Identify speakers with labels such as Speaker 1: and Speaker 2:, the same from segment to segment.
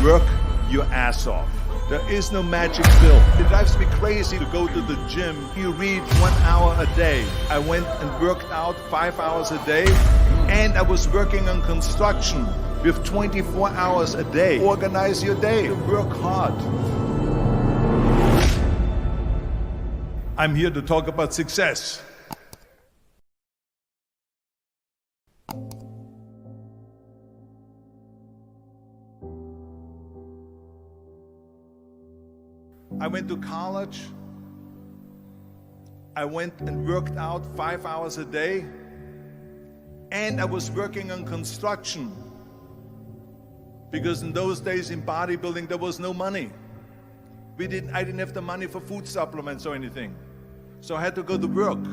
Speaker 1: Work your ass off. There is no magic pill. It drives me crazy to go to the gym. You read 1 hour a day. I went and worked out 5 hours a day, and I was working on construction with 24 hours a day. Organize your day. Work hard. I'm here to talk about success. I went to college. I went and worked out 5 hours a day, and I was working on construction. Because in those days in bodybuilding there was no money. I didn't have the money for food supplements or anything. So I had to go to work.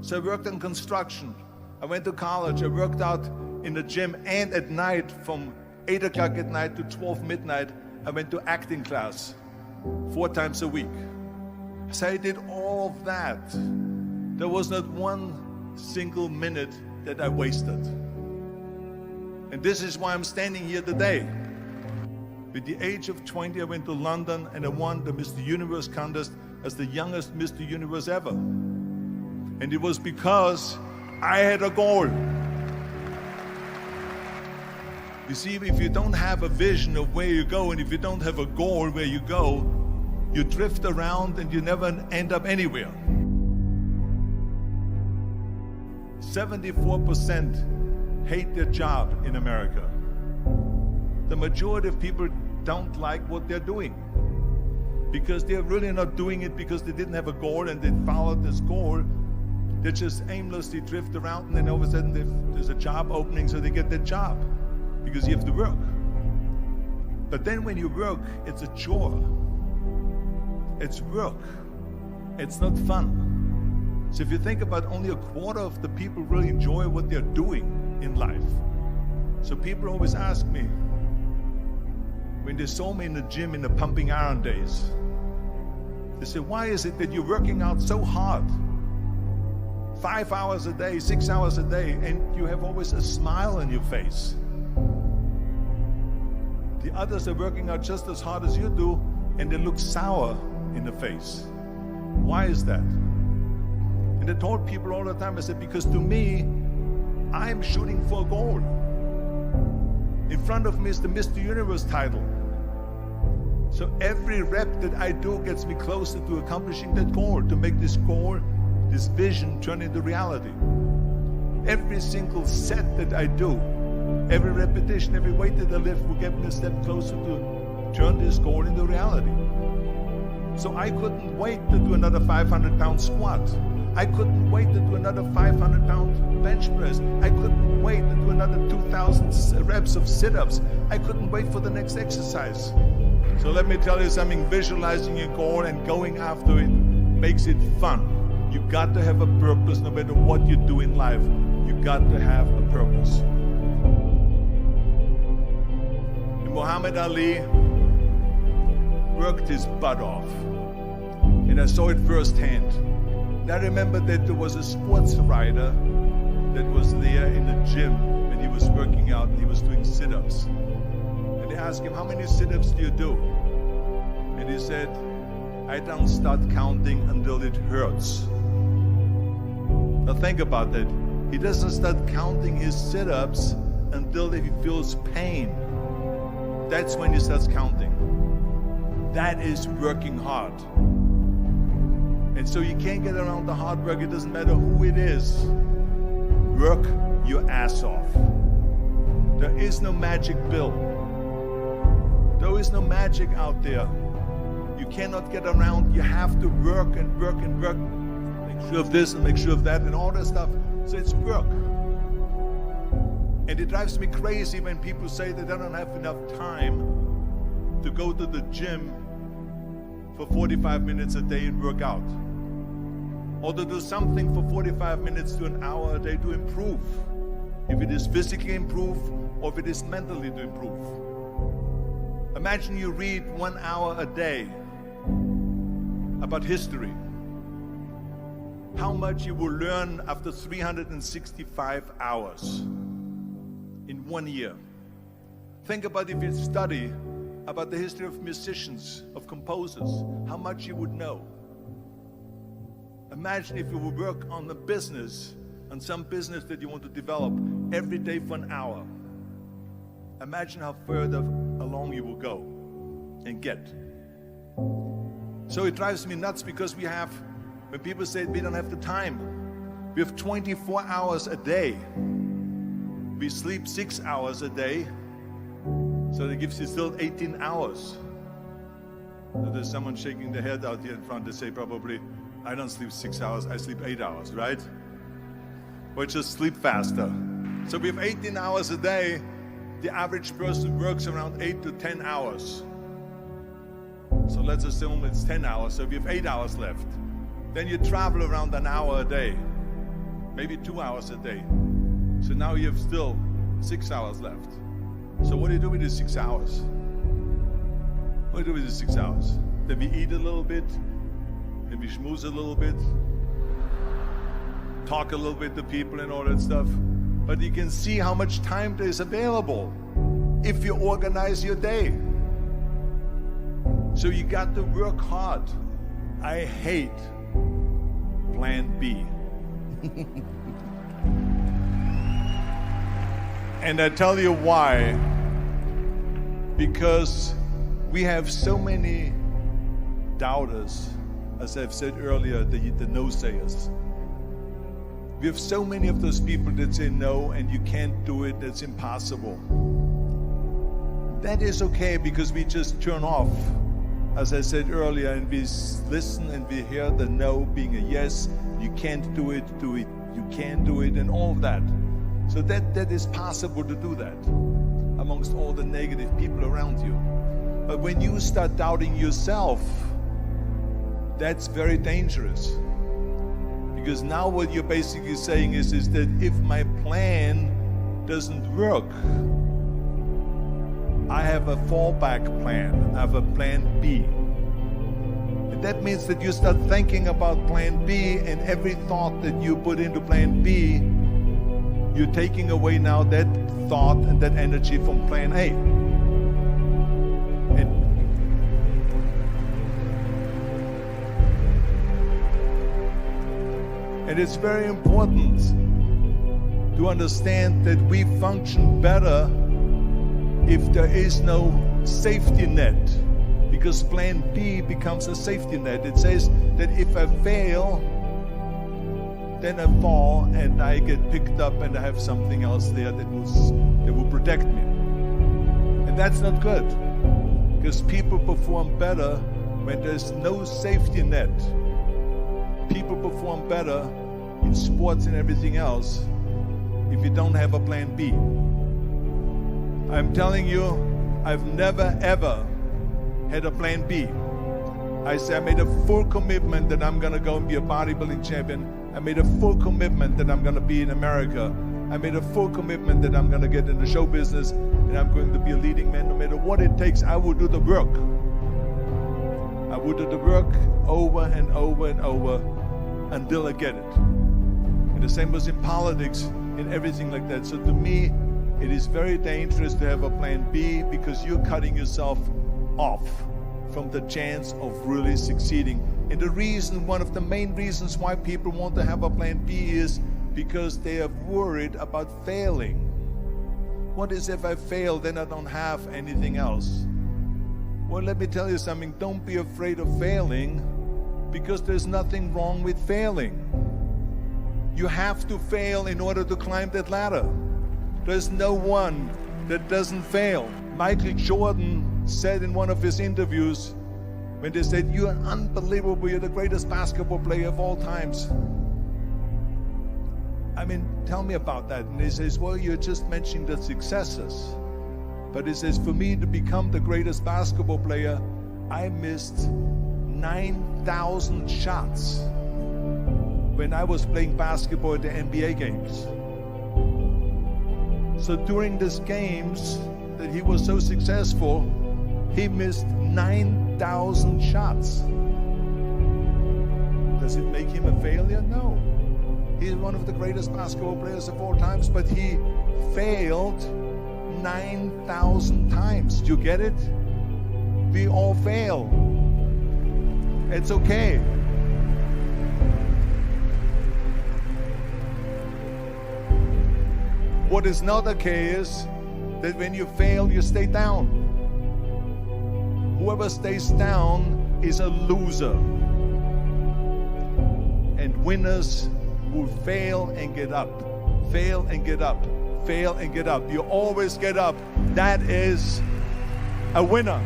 Speaker 1: So I worked on construction. I went to college. I worked out in the gym, and at night from 8 o'clock at night to 12 midnight, I went to acting class 4 times a week. So I did all of that. There was not one single minute that I wasted. And this is why I'm standing here today. At the age of 20, I went to London and I won the Mr. Universe contest as the youngest Mr. Universe ever. And it was because I had a goal. You see, if you don't have a vision of where you go, and if you don't have a goal where you go, you drift around and you never end up anywhere. 74% hate their job in America. The majority of people don't like what they're doing because they're really not doing it because they didn't have a goal and they followed this goal. They just aimlessly drift around, and then all of a sudden there's a job opening, so they get that job because you have to work. But then when you work, it's a chore. It's work. It's not fun. So if you think about, only a quarter of the people really enjoy what they're doing in life. So people always ask me, when they saw me in the gym in the pumping iron days, they say, why is it that you're working out so hard? 5 hours a day, 6 hours a day, and you have always a smile on your face. The others are working out just as hard as you do, and they look sour in the face. Why is that? And I told people all the time, I said, because to me, I'm shooting for a goal. In front of me is the Mr. Universe title. So every rep that I do gets me closer to accomplishing that goal, to make this goal, this vision, turn into reality. Every single set that I do, every repetition, every weight that I lift will get me a step closer to turn this goal into reality. So I couldn't wait to do another 500-pound squat. I couldn't wait to do another 500-pound bench press. I couldn't wait to do another 2,000 reps of sit-ups. I couldn't wait for the next exercise. So let me tell you something, visualizing your goal and going after it makes it fun. You got to have a purpose no matter what you do in life. You got to have a purpose. And Muhammad Ali worked his butt off. And I saw it firsthand. And I remember that there was a sports writer that was there in the gym when he was working out and he was doing sit-ups. And they asked him, how many sit-ups do you do? And he said, I don't start counting until it hurts. Now think about that. He doesn't start counting his sit-ups until he feels pain. That's when he starts counting. That is working hard. And so you can't get around the hard work. It doesn't matter who it is. Work your ass off. There is no magic pill. There is no magic out there. You cannot get around. You have to work and work and work. Make sure of this and make sure of that and all that stuff. So it's work. And it drives me crazy when people say that they don't have enough time to go to the gym for 45 minutes a day and work out. Or to do something for 45 minutes to an hour a day to improve. If it is physically improve or if it is mentally to improve. Imagine you read 1 hour a day about history. How much you will learn after 365 hours in 1 year. Think about if you study about the history of musicians, of composers, how much you would know. Imagine if you would work on the business, on some business that you want to develop every day for an hour. Imagine how further along you will go and get. So it drives me nuts because when people say we don't have the time, we have 24 hours a day. We sleep 6 hours a day, so that gives you still 18 hours. So there's someone shaking their head out here in front to say probably, I don't sleep 6 hours, I sleep 8 hours, right? Or just sleep faster. So we have 18 hours a day. The average person works around 8 to 10 hours. So let's assume it's 10 hours, so we have 8 hours left. Then you travel around an hour a day, maybe 2 hours a day. So now you have still 6 hours left. So what do you do with these 6 hours? What do you do with these 6 hours? Then we eat a little bit, then we schmooze a little bit, talk a little bit to people and all that stuff. But you can see how much time there is available if you organize your day. So you got to work hard. I hate plan B. And I tell you why. Because we have so many doubters, as I've said earlier, the no-sayers. We have so many of those people that say no and you can't do it, that's impossible. That is okay because we just turn off, as I said earlier, and we listen and we hear the no being a yes. You can't do it, you can do it, and all of that. So that is possible to do that amongst all the negative people around you. But when you start doubting yourself, that's very dangerous. Because now what you're basically saying is that if my plan doesn't work, I have a fallback plan, I have a plan B. And that means that you start thinking about plan B, and every thought that you put into plan B, you're taking away now that thought and that energy from plan A. And it's very important to understand that we function better if there is no safety net, because plan B becomes a safety net. It says that if I fail, then I fall and I get picked up and I have something else there that will protect me. And that's not good, because people perform better when there's no safety net. People perform better in sports and everything else if you don't have a plan B. I'm telling you, I've never ever had a plan B. I made a full commitment that I'm gonna go and be a bodybuilding champion. I made a full commitment that I'm gonna be in America. I made a full commitment that I'm gonna get in the show business and I'm going to be a leading man. No matter what it takes, I will do the work. I will do the work over and over and over until I get it. And the same was in politics and everything like that. So to me, it is very dangerous to have a plan B, because you're cutting yourself off from the chance of really succeeding. And the reason, one of the main reasons why people want to have a plan B is because they are worried about failing. What is if I fail, then I don't have anything else? Well, let me tell you something. Don't be afraid of failing, because there's nothing wrong with failing. You have to fail in order to climb that ladder. There's no one that doesn't fail. Michael Jordan said in one of his interviews, when they said, "You're unbelievable, you're the greatest basketball player of all times." I mean, tell me about that. And he says, well, you're just mentioning the successes. But he says, for me to become the greatest basketball player, I missed 9,000 shots when I was playing basketball at the NBA games. So during these games that he was so successful, he missed 9,000 shots. Does it make him a failure? No. He's one of the greatest basketball players of all times, but he failed 9,000 times. Do you get it? We all fail. It's okay. What is not okay is that when you fail, you stay down. Whoever stays down is a loser. And winners will fail and get up. Fail and get up. Fail and get up. You always get up. That is a winner.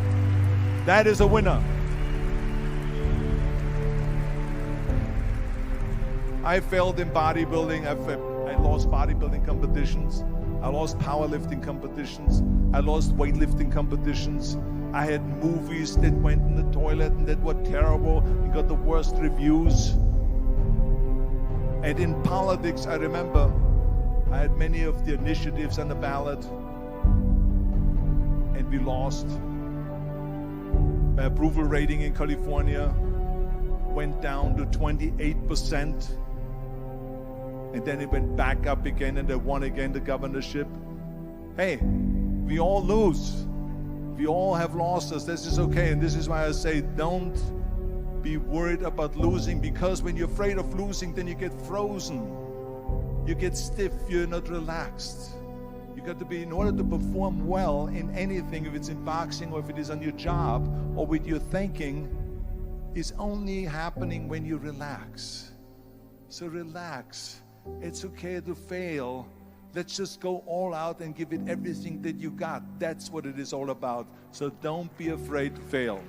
Speaker 1: That is a winner. I failed in bodybuilding. I lost bodybuilding competitions. I lost powerlifting competitions. I lost weightlifting competitions. I had movies that went in the toilet and that were terrible and got the worst reviews. And in politics, I remember I had many of the initiatives on the ballot, and we lost. My approval rating in California went down to 28%. And then it went back up again, and they won again the governorship. Hey, we all lose. We all have losses. This is okay. And this is why I say don't be worried about losing, because when you're afraid of losing, then you get frozen. You get stiff. You're not relaxed. You got to be, in order to perform well in anything, if it's in boxing or if it is on your job or with your thinking, is only happening when you relax. So relax. It's okay to fail. Let's just go all out and give it everything that you got. That's what it is all about. So don't be afraid to fail.